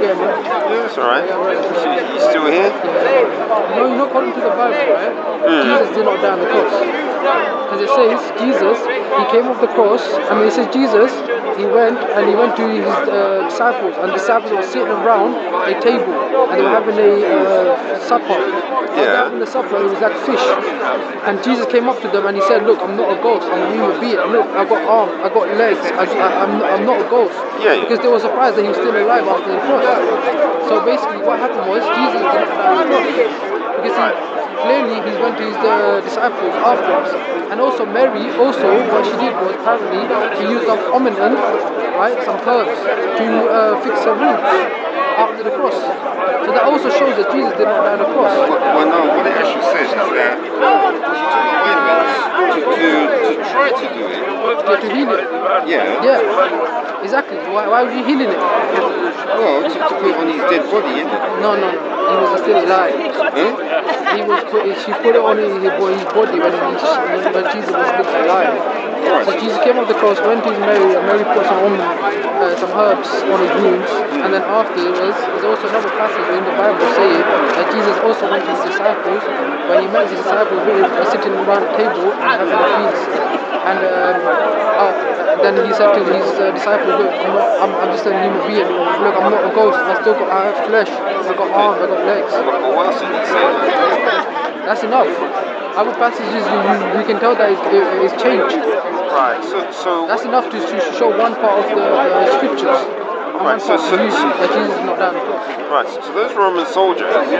getting, man? Yeah, that's alright. You still here? You know, according to the Bible, right? Jesus did not die on the cross. Because it says Jesus, he came off the cross. I mean, it says Jesus, he went to his disciples, and the disciples were sitting around a table, and they were having a supper. While they were having the supper, it was like fish. And Jesus came up to them and he said, "Look, I'm not a ghost. I'm a human being. Look, I got arms, I got legs. I'm not a ghost." Yeah. Because they were surprised that he was still alive after the cross. So basically, what happened was Jesus did not die on the cross because clearly he went to his disciples afterwards. And also Mary, what she did was apparently she used some ointment, right, some herbs to fix her wounds after the cross. So that also shows that Jesus did not die on the cross. Well, no, what it actually says is that she took ointment to try to do it. Yeah, to heal it. Yeah. Yeah, exactly. Why was he healing it? Well, to put it on his dead body, isn't it? No. He was still alive. She put it on his body when Jesus was still alive. Right. So Jesus came off the cross, went to Mary, and Mary put some herbs on his wounds, and then afterwards, there's also another passage in the Bible saying that Jesus also went to his disciples, when he met his disciples sitting around a table and having a feast. And then he said to his disciples, "Look, I'm just a human being. Look, I'm not a ghost. I have flesh. I got arms. I got legs." But what else did he say? That's enough. Other passages you can tell that it's changed. Right. So that's enough to show one part of the scriptures. Right. So that Jesus is not down the cross. Right. So those Roman soldiers, did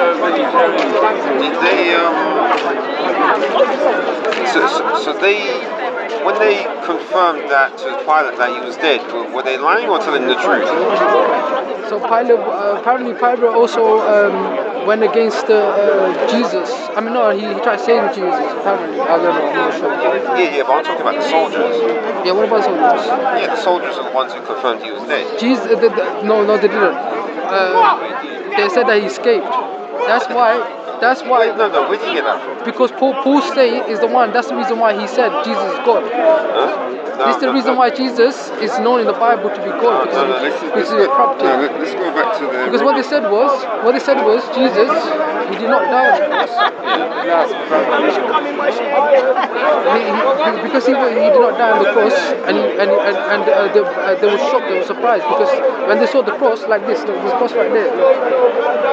they? When they confirmed that to Pilate that he was dead, were they lying or telling the truth? So apparently Pilate also went against Jesus. I mean, no, he tried saving Jesus. Apparently, I don't know. I'm not sure. Yeah, but I'm talking about the soldiers. Yeah, what about soldiers? Yeah, the soldiers are the ones who confirmed he was dead. Jesus, no, they didn't. They said that he escaped. That's why. Wait, no, where did you get that from? Because Paul say is the one. That's the reason why he said Jesus is God. This is the reason why Jesus is known in the Bible to be God, because he's a prophet. Let's go back to the. Because what they said was Jesus, he did not die on the cross. Because he did not die on the cross, and they were shocked, they were surprised, because when they saw the cross like this cross right there,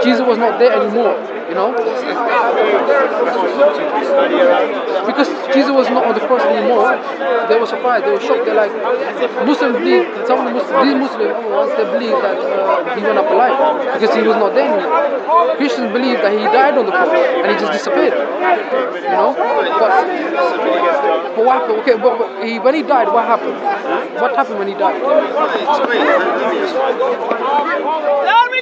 Jesus was not there anymore. You know, because Jesus was not on the cross anymore, they were surprised, they were shocked. They're like, Muslims believe, these Muslims ones, they believe that he went up alive because he was not there anymore. Christians believe that he died on the cross and he just disappeared. You know, but what happened? Okay, but when he died, what happened? What happened when he died? Glory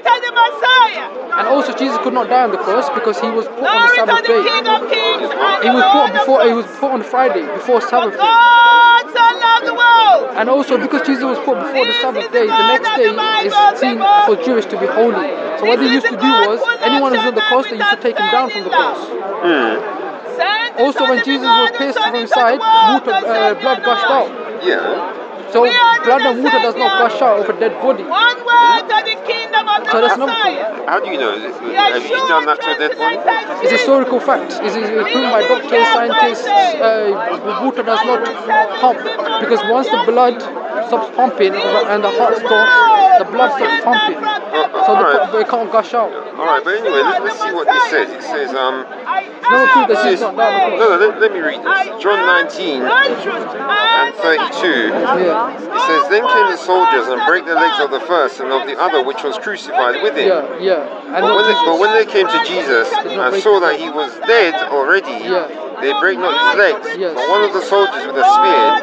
to the Messiah. And also Jesus could not die on the cross because he was put on the Sabbath day. He was put on Friday before Sabbath day. God so loved the world. And also because Jesus was put before the Sabbath day, the next day is seen for Jewish to be holy. So what they used to do was, anyone who's on the cross, they used to take him down from the cross. Also when Jesus was pierced from inside, blood gushed out. Yeah. So blood and water does not gush out of a dead body. One word to the kingdom of the Messiah. How do you know? Have you done that to a dead body? It's a historical fact. It's proven by doctors, scientists. Water does not pump, because once the blood stops pumping and the heart stops, the blood stops pumping. So it can't gush out. Alright, but anyway, let's see what this says. It says, no proof that she's not down. No, let me read this. John 19 and 32. Yeah. It says, then came the soldiers and brake the legs of the first and of the other which was crucified with him. Yeah. But when they came to Jesus and saw that he was dead already, they brake not his legs. But one of the soldiers with a spear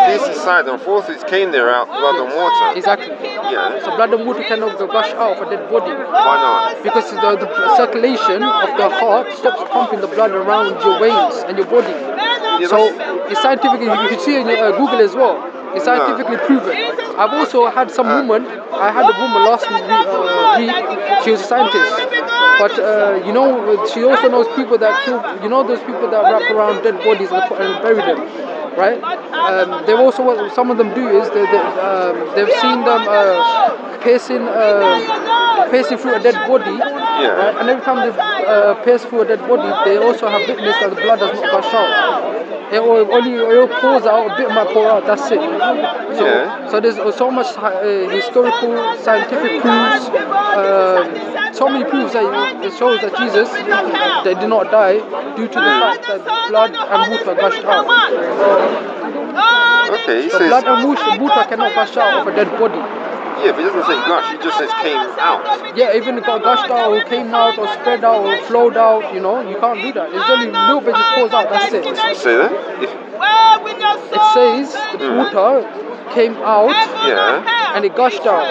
pierced his side, and forthwith came there out blood and water. Exactly. Yeah. So blood and water cannot gush out of a dead body. Why not? Because the circulation of the heart stops pumping the blood around your veins and your body. So it's scientifically, you can see in Google as well. It's scientifically proven. I've also had some woman. I had a woman last week. She was a scientist, but she also knows people that kill. You know those people that wrap around dead bodies and bury them, right? They've also, what some of them do is they've seen them piercing piercing through a dead body, right? And every time they pierce through a dead body, they also have witnessed that the blood does not gush out. It will pours out, a bit might pour out, that's it. So there's so much historical, scientific proofs, so many proofs that it shows that Jesus, they did not die due to the fact that blood and water gushed out. Okay, So blood and water cannot gush out of a dead body. Yeah, but it doesn't say gush, it just says came out. Yeah, even if it got gushed out or came out or spread out or flowed out, you know, you can't do that. It's only a little bit just pours out, that's it. Say that? It says the water came out and it gushed out.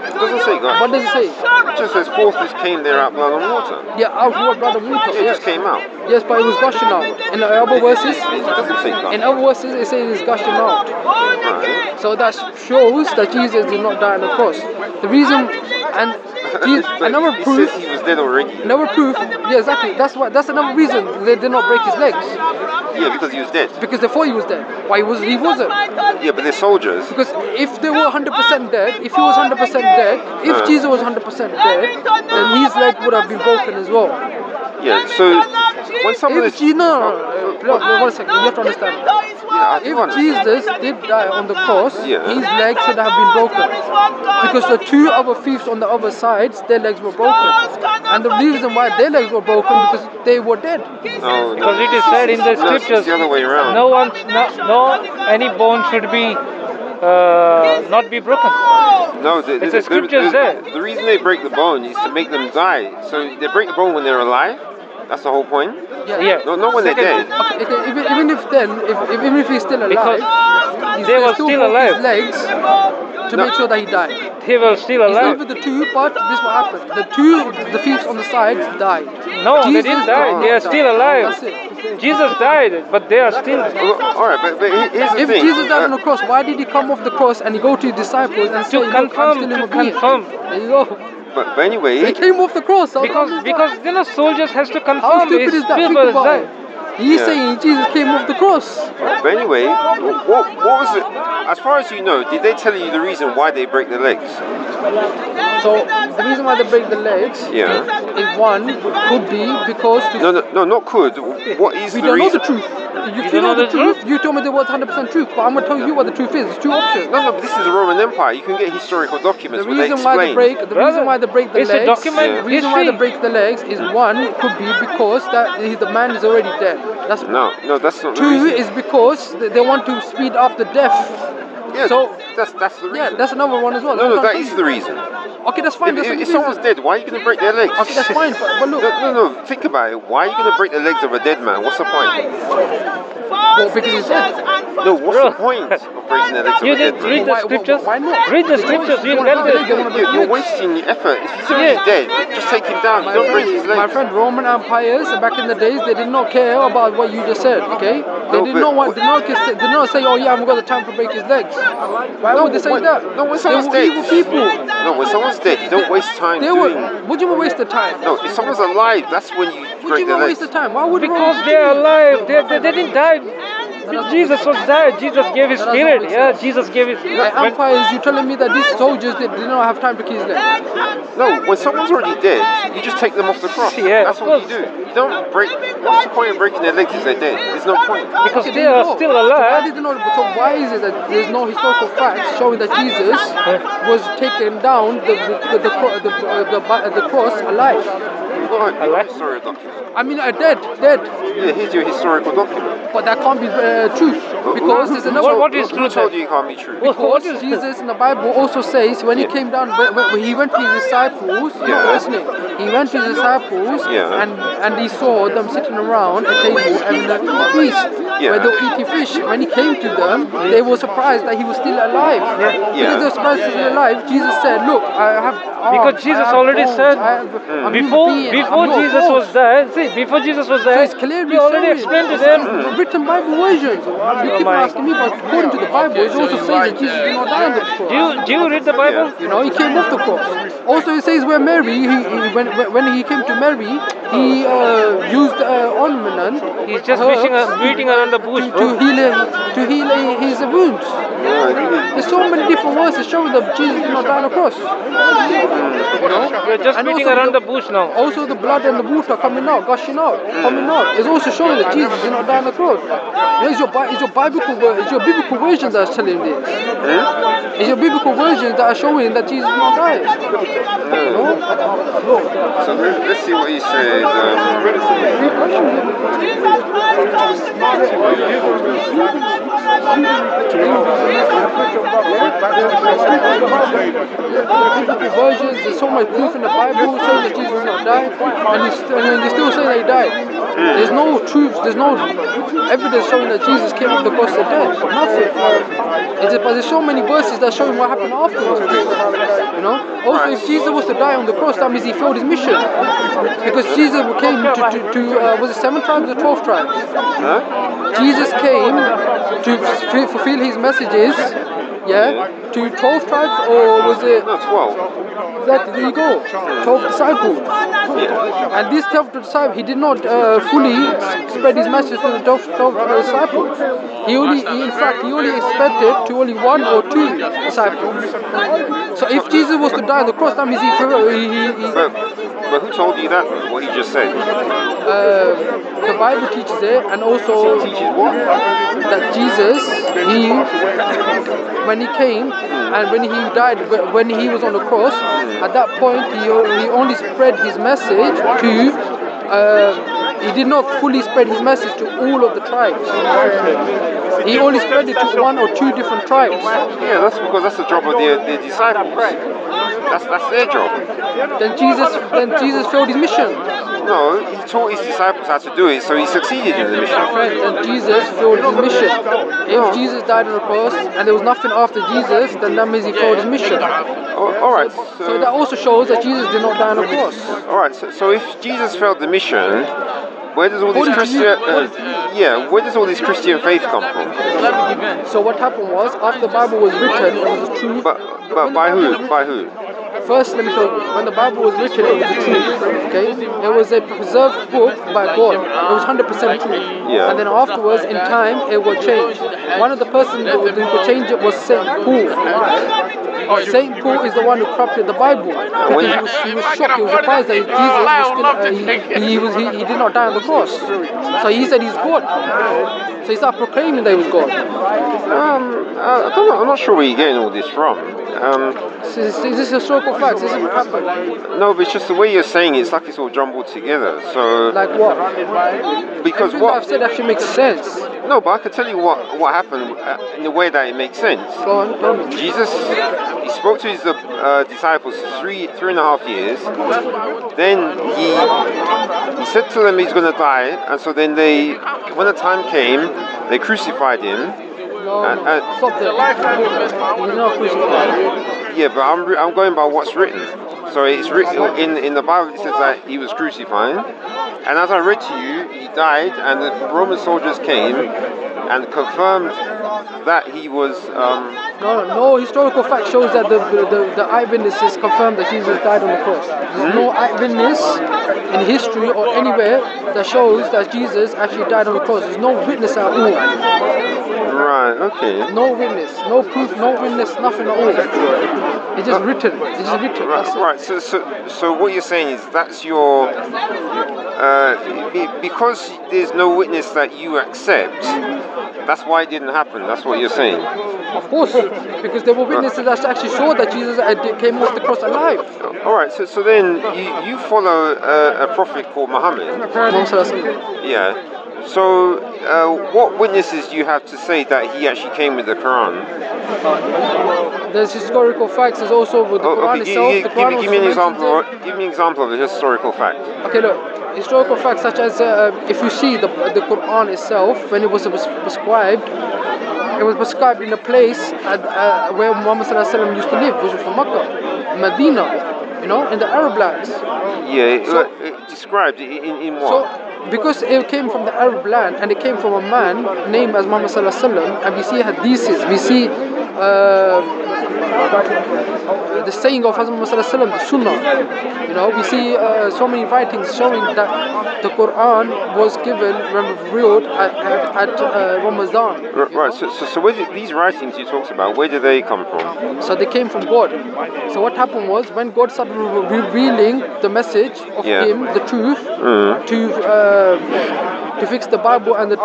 It doesn't say gush. What does it say? It just says forthwith came there out blood and water. Yeah, out blood and water. Yeah, it just came out. Yes, but it was gushing out. In the other verses, It doesn't say gush. in other verses, it says it's gushing out. Right. So that shows that Jesus did not die on the cross. The reason, and another It proof, says he was dead already. another proof, yeah, exactly. That's another reason they did not break his legs, Yeah, because he was dead. because they thought he was dead. Why he wasn't? Yeah, but they're soldiers. Because if they were 100% dead, if he was 100% dead, if Jesus was 100% dead, then his leg would have been broken as well. Yeah, so when someone If is... Jesus, no, 1 second, you have to understand. Yeah, I do If understand. Jesus did die on the cross, Yeah. his legs should have been broken. Because the two other thieves on the other sides, their legs were broken. And the reason why their legs were broken because they were dead. No, Because it is said in the no, it's scriptures, the other way around. any bone should be not be broken. No, It's the scriptures there. The reason they break the bone is to make them die. So they break the bone when they're alive. That's the whole point. Yeah. No, not when they're dead. Okay, even if then, even if he's still alive, Because they were still broke alive. his legs to make sure that he died. They were still He's alive. lived with the two, but this what happened. The thieves on the sides died. No, they Jesus didn't die. did They are not still die. alive. That's it. Jesus died, but they are still. All right, but here's the If thing. Jesus died on the cross, why did he come off the cross and he go to his disciples and say, "Look, I'm confirm, still in to a being"? confirm. There you go. But anyway, He came off the cross. How come he's Because not? soldiers has to How confirm stupid his is that? Think people is about dead. it. He's saying Jesus came off the cross. but anyway, what was it? As far as you know, did they tell you the reason why they break their legs? So the reason why they break the legs is one could be because No, not could. What is we the don't know reason? the truth. If don't you know know the the truth, truth? you told me there was 100% truth, but I'm gonna tell you what the truth is. There's two options. No, but this is the Roman Empire. You can get historical documents The where they reason why explain. the reason why they break the It's a legs, document the reason why they history. break the legs is one could be because that the man is already dead. That's No, that's not the two reason. is because they want to speed up the death. Yeah, so that's the reason. yeah, that's another one as well. No, That's what that I'm is saying. the reason. Okay, that's fine. That's If the reason. someone's dead, why are you going to break their legs? Okay, that's fine. But look, No, think about it. Why are you going to break the legs of a dead man? What's the point? well, because he's dead. No, what's the point of breaking the legs of You a dead didn't man? read the scriptures. Why not? Read the scriptures. You get this. You're wasting your effort. If he's already dead, just take him down. You don't break his My legs. friend, Roman empires back in the days, they did not care about what you just said. Okay, they No, did but not want, did not say, "Oh yeah, I'm gonna time to break his legs." Why would they say that? No, when They someone's were dead. evil people. No, when someone's dead, you don't waste time They were. doing. What do you mean waste the time? No, if someone's alive, that's when you What do break you their mean waste legs. the time? Why would Because they are alive. They didn't die. Jesus was dead. Jesus gave his That doesn't spirit. make Yeah, sense. Jesus gave his. Empires, you telling me that these soldiers did not have time to kill his legs? No, when someone's already dead, you just take them off the cross. Yeah, That's of what you course. do. You don't break. What's the point of breaking their legs if they're dead? There's no point. Because Okay, they there you are go. still So why alive. did they not? So why is it that there's no historical facts showing that Jesus was taken down the cross alive? What historical document? I mean, dead. Yeah, here's your historical document. But that can't be truth because there's another. What is Who truth? told you it can't be true? What Because is Jesus in the Bible also says when he came down, when he went to his disciples, you're not listening. He went to his disciples and he saw them sitting around a table and a feast where they were eating fish. When he came to them, they were surprised that he was still alive. Because they were surprised he was still alive, Jesus said, "Look, I have arms, Because Jesus I have already bones, said I'm before human being, before I'm not Jesus God." was there. See, before Jesus was So there, it's clearly he already showing. explained to them. Written Bible versions. You keep my- asking me, but according to the Bible, it also says that Jesus did not die on the cross. Do you read the Bible? You know, he came off the cross. Also, it says where Mary, when he came to Mary, he used ornament. He's just beating around the bush, to bro. heal his wounds. There's so many different verses showing that Jesus did not die on the cross. You know, we're just And beating also around the bush now. Also, the blood and the water coming out, gushing out, coming out. It's also showing that Jesus did not die on the cross. It's your biblical versions that are telling this. It's your biblical versions that are showing that Jesus did not die. So let's see what he says. Versions, there's so much proof in the Bible saying that Jesus did not die, and they still say that he died. There's no truth, there's no evidence showing that Jesus came off the cross and dead. Nothing. But there's so many verses that show what happened afterwards. You know. Also, if Jesus was to die on the cross, that means he failed his mission, because Jesus came to was it 7 tribes or 12 tribes? Jesus came to fulfill his messages. Yeah, to 12 tribes, or was it? No, 12. Exactly, there you go. 12 disciples. And this 12th disciple, he did not fully spread his message to the 12 disciples. He only expected to only 1 or 2 disciples. So if Jesus was to die on the cross, that means But who told you that? What he just said? the Bible teaches it, and also Teaches what? that Jesus, when he came and when he died, when he was on the cross, at that point he only spread his message to. He did not fully spread his message to all of the tribes. He only spread it to 1 or 2 different tribes. Yeah, that's because that's the job of the disciples. That's their job. Then Jesus failed his mission. No, he taught his disciples how to do it, so he succeeded in the mission. Friend, then Jesus failed his mission. If Jesus died on the cross and there was nothing after Jesus, then that means he failed his mission. All right. So that also shows that Jesus did not die on the cross. All right. So if Jesus failed the mission, where does all this where does all this Christian faith come from? So what happened was, after the Bible was written, it was true. But by who? By who? First, let me tell you, when the Bible was written, it was the truth, okay? It was a preserved book by God. It was 100% true. Yeah. And then afterwards, in time, it will change. One of the persons who could change it was Saint Paul. Saint Paul is the one who corrupted the Bible. Because he was shocked, he was surprised that Jesus he did not die on the cross. So he said he's God. So he started proclaiming that he was God. I'm not sure where you're getting all this from. Is this historical facts? This is what happened. No, but it's just the way you're saying it, it's like it's all jumbled together. So Like what? because Everything what I've said actually makes sense. No, but I can tell you what happened in the way that it makes sense. Go on, tell me. Jesus, he spoke to his disciples for 3.5 years. Then he said to them he's going to die, and so then when the time came, they crucified him. Stop there. He's not crucified. Yeah, but I'm going by what's written. So it's written in the Bible. It says that he was crucified, and as I read to you, he died, and the Roman soldiers came and confirmed that he was. No historical fact shows that the eyewitnesses confirmed that Jesus died on the cross. There's no eyewitness in history or anywhere that shows that Jesus actually died on the cross. There's no witness at all. Right. Okay. No witness, no proof, no witness, nothing at all. It's just written. It's just written. That's it. Right. So what you're saying is that's your because there's no witness that you accept. That's why it didn't happen. That's what you're saying. Of course, because there were witnesses that actually saw that Jesus came off the cross alive. All right. So then you follow a prophet called Muhammad. Yeah. So what witnesses do you have to say that he actually came with the Quran? There's historical facts. There's also with the Quran itself. Give me an example. Give me an example of a historical fact. Okay, look. Historical facts such as if you see the Quran itself, when it was prescribed, it was prescribed in a place where Muhammad ﷺ used to live, which was from Makkah, Medina, in the Arab lands. Yeah, so, described in what? So, because it came from the Arab land and it came from a man named as Muhammad ﷺ, and we see hadiths, we see the saying of Hazrat Muhammad sallallahu alaihi wasallam, the Sunnah. You know, we see so many writings showing that the Quran was given, revealed at Ramadan. Right. So where did these writings you talked about? Where did they come from? So they came from God. So what happened was when God started revealing the message of Him, the truth, to fix the Bible and the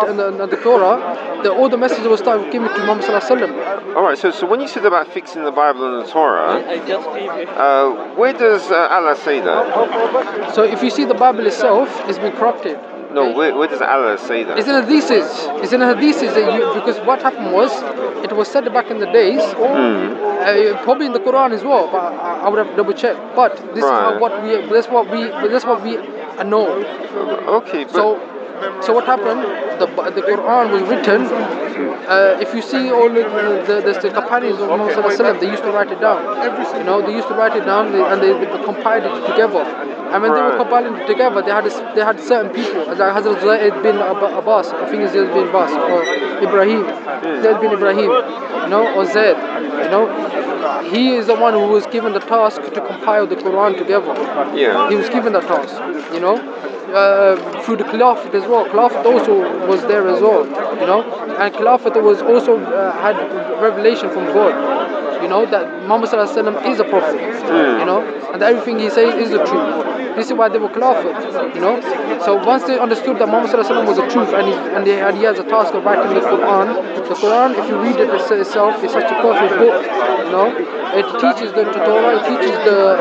Torah, all the messages were started giving to Muhammad sallallahu alaihi wasallam. All right. So when you said about fixing the Bible and the Torah, where does Allah say that? So if you see the Bible itself, it's been corrupted. No, where does Allah say that? It's in hadiths. It's in hadiths that because what happened was, it was said back in the days, probably in the Quran as well, but I would have to double check. But this is what we know. Okay, but so what happened? The Quran was written. If you see all the companions of Muhammad sallallahu alaihi wasallam, they used to write it down. You know, they used to write it down and they compiled it together. And when they were compiling it together, they had certain people, like Hazrat Zayd bin Abbas, I think it's Zayd bin Abbas, or Ibrahim, Zayd bin Ibrahim, you know, or Zayd, you know. He is the one who was given the task to compile the Quran together. Yeah. He was given that task, you know. Through the Khilafat as well. Khilafat also was there as well, you know. And Khilafat was also had revelation from God, you know, that Muhammad sallallahu alaihi wasallam is a prophet, you know, and that everything he says is the truth. This is why they were Khilafat, you know. So once they understood that Muhammad sallallahu alaihi wasallam was the truth and he has a task of writing the Quran, if you read it itself, it's such a perfect book, you know. It teaches the Torah, it teaches the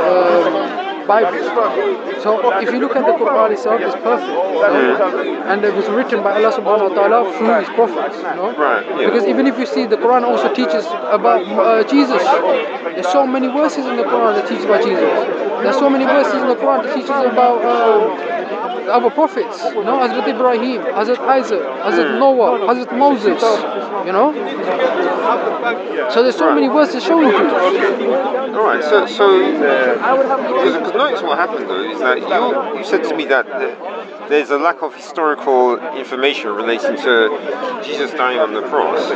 Bible. So if you look at the Quran itself, it's perfect, you know? And it was written by Allah subhanahu wa ta'ala through His prophets, you know? Because even if you see, the Quran also teaches about Jesus. There's so many verses in the Quran that teach about Jesus. There's so many verses in the Quran that teaches about our prophets, you know, Hazrat Ibrahim, Hazrat Isaac, Hazrat Noah, Hazrat Moses, you know. So there's so many verses showing you. All right. So because notice what happened though is that you said to me that there's a lack of historical information relating to Jesus dying on the cross.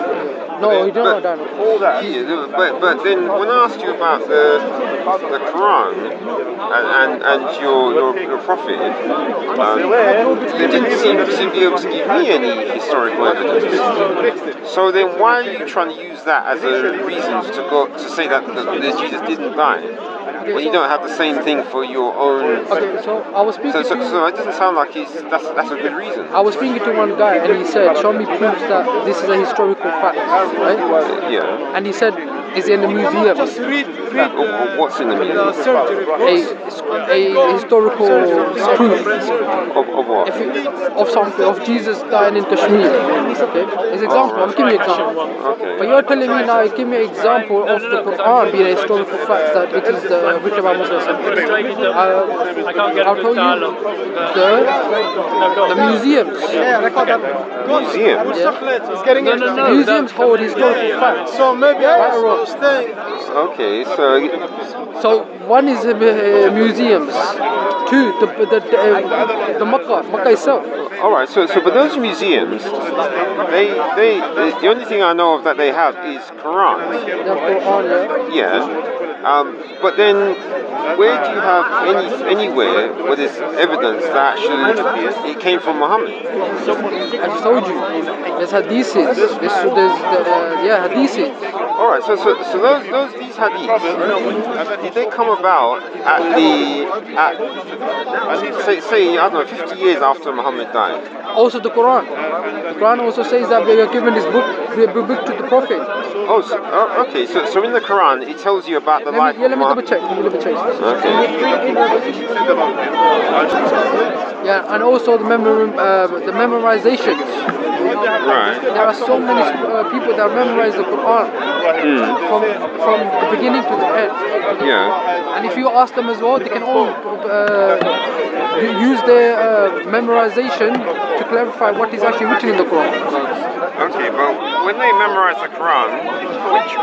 No, he did not die on the cross. Yeah, but then when I asked you about the Quran and your prophet, they didn't seem to be able to give me any historical evidence. So then why are you trying to use that as a reason to say that Jesus didn't die? When you don't have the same thing for your own. Okay, so I was speaking so it doesn't sound like that's a good reason. I was speaking to one guy and he said, show me proofs that this is a historical fact, right? Yeah. And he said, it's in the museum. What's in the museum? A historical proof. Of what? Of something, of Jesus dying in Kashmir. Okay? As an example, I'm giving you an example. Okay. But you're telling me now, give me an example of the Quran being a historical fact that it is written by Muslims. I'll tell you the museums. Museums? Yeah. Museums hold historical facts. So maybe Okay, so one is museums. Two, the Makkah itself. All right, so but those museums, they the only thing I know of that they have is Quran. Yeah. But then, where do you have anywhere where there's evidence that actually it came from Muhammad? I just told you. There's hadiths. There's hadiths. All right, so these hadiths, did they come about say I don't know 50 years after Muhammad died? Also the Quran. The Quran also says that we are given this book to the Prophet. Okay. So in the Quran it tells you about the life let of me Muhammad. double check. Okay. Yeah, and also the memorizations. Right. There are so many people that memorize the Quran from the beginning to the end. Yeah. And if you ask them as well, they can all use their memorization to clarify what is actually written in the Quran. Okay, but when they memorize the Quran,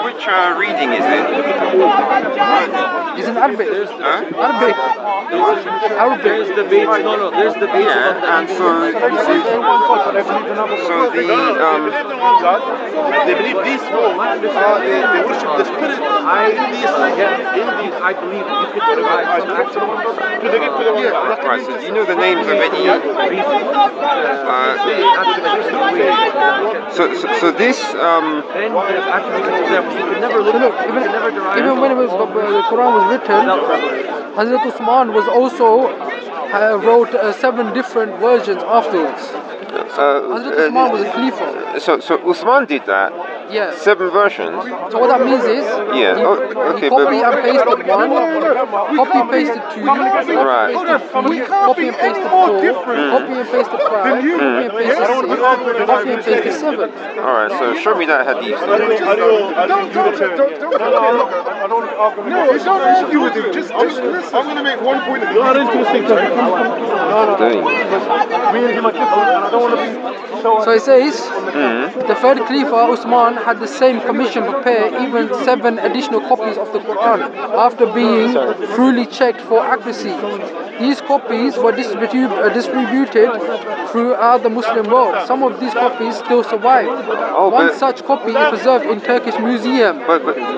which reading is it? It's in Arabic. Huh? Arabic. Arabic. There's debate. No, there's debate. Yeah, and so the they believe these rules they worship the spirit. I believe you could right. So do you know the names of any? So this Even when the Quran was written, Hazrat Usman was also wrote 7 different versions afterwards. Hazrat Usman was a Khalifa. So Usman did that. Yeah. 7 versions. So what that means is, Yeah. he, Okay, he copy and pasted 1, copy pasted 2, copy Right. pasted 3, copy and pasted 4, copy and pasted 5, copy and pasted 6, copy and pasted 7. All right. So show me that hadith. I don't argue with you. Just listen. I'm going to make one point of view. Not interesting. So it says, the third Khalifa, Usman, had the same commission prepare even 7 additional copies of the Quran after being thoroughly checked for accuracy. These copies were distributed throughout the Muslim world. Some of these copies still survive. One such copy is preserved in Turkish Museum,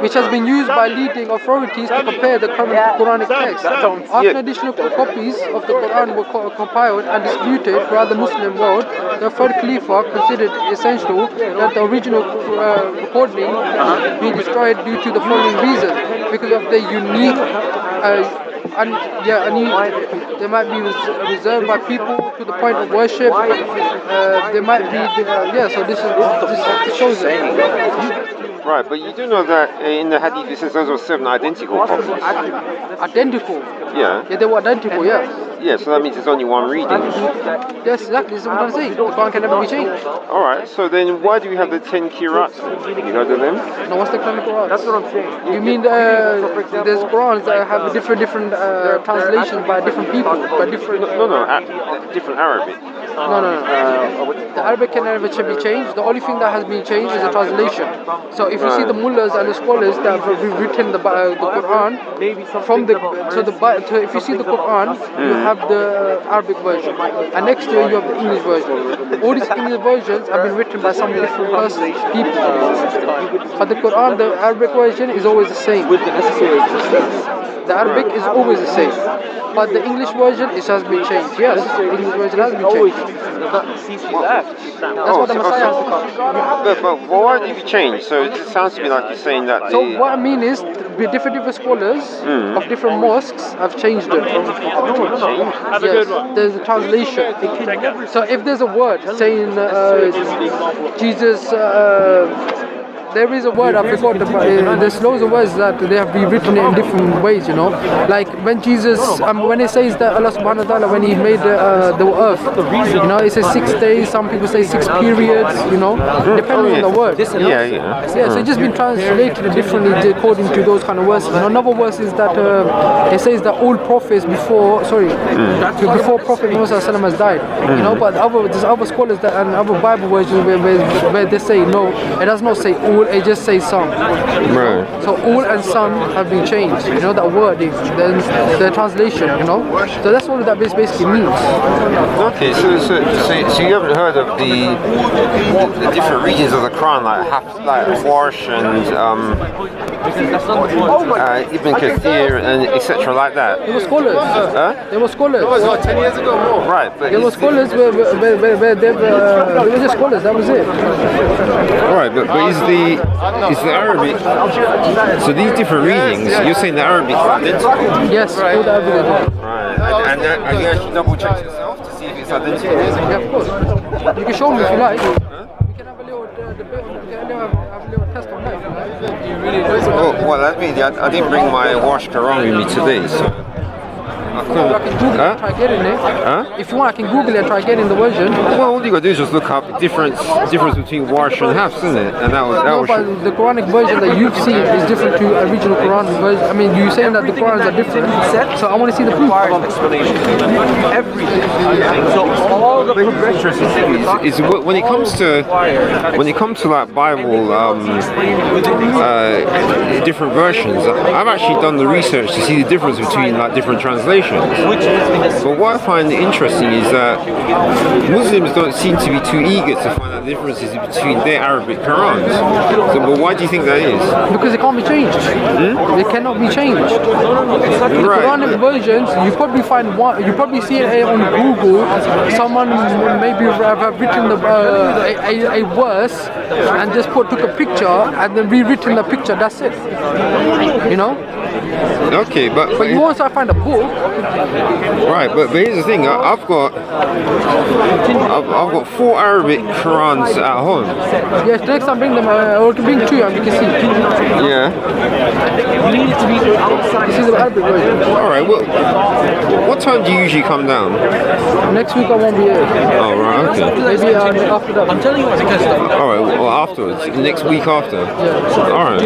which has been used by leading authorities to compare the current Quranic text. After additional copies of the Quran were compiled and distributed throughout the Muslim world, the third Khalifa considered essential that the original recording be destroyed due to the following reason: because of the unique they might be reserved by people to the point of worship. They might be, so this shows it. Right, but you do know that in the hadith it says those were 7 identical copies. Identical? Yeah. Yeah, they were identical, yeah. Yeah, so that means there's only one reading. Yes, exactly, this is what I'm saying. The Quran can never be changed. Alright, so then why do we have the 10 qira'ats? You heard of them? No, what's the Quran? That's what I'm saying. You mean there's Qurans that have different translations by different people, by different... different Arabic. No. The Arabic can never be changed. The only thing that has been changed is the translation. So if you see the mullahs and the scholars that have written the Quran, if you see the Quran, you have the Arabic version, and next to it you have the English version. All these English versions have been written by some different persons, people. But the Quran, the Arabic version is always the same. The Arabic is always the same. But the English version, it has been changed. Yes, the English version has been changed. That's what the Messiah has to come. But why did it change? So it sounds to me like you're saying that. So what I mean is, different scholars of different mosques have changed it. Yes, there's a translation. So if there's a word saying Jesus. There is a word, I forgot, there's loads of words that they have been written in different ways, you know. Like when Jesus, when it says that Allah subhanahu wa ta'ala, when he made the earth, you know, it says 6 days, some people say 6 periods, you know, depending on the word. You know? Yeah, so it's just been translated differently according to those kind of verses. You know, another verse is that it says that all prophets before Prophet Muhammad has died, you know, but there's other scholars and other Bible versions where they say, no, it does not say all, it just says some. Right. So all and some have been changed. You know that word, the translation. You know. So that's what that basically means. Okay. So you haven't heard of the different regions of the Quran, like Warsh and Ibn Kathir and etc. like that. They were scholars. They were scholars. What, 10 years ago more? Right. But they were scholars where they were just scholars. That was it. All right, but is the Arabic? So these different readings, you're saying the Arabic is identical? Yes, all the Arabic is identical. Right. And have you actually double checked yourself to see if it's identical? Yeah, of course. You can show me if you like. We can have a little debate. We can have a little test on that. Oh, well, I didn't bring my washed Quran with me today, so. If you want, I can Google it and try getting it. If you want, I can Google it and try getting the version. Well, all you gotta do is just look up the difference between wash and hafs, isn't it? And that was but the Quranic version that you've seen is different to original Quran version. I mean, you're saying that the Qurans are different, so I want to see the proof. Everything. So all the progression is when it comes to like Bible different versions. I've actually done the research to see the difference between like different translations. But what I find interesting is that Muslims don't seem to be too eager to find out the differences between their Arabic Qurans. So, but why do you think that is? Because it can't be changed. It cannot be changed. The Quranic versions, you probably find one. You probably see it on Google. Someone maybe have written a verse and just took a picture and then rewritten the picture. That's it. You know. Okay, but you also find a book. Right, but here's the thing. I've got 4 Arabic Qurans at home. Yes, next time bring them. Or bring 2 and you can see. Yeah. This is the Arabic version. All right. Well, what time do you usually come down? Next week I won't be here. Oh right. Okay. Maybe after that. I'm telling you what, All right. Well, afterwards. Next week after. Yeah. All right.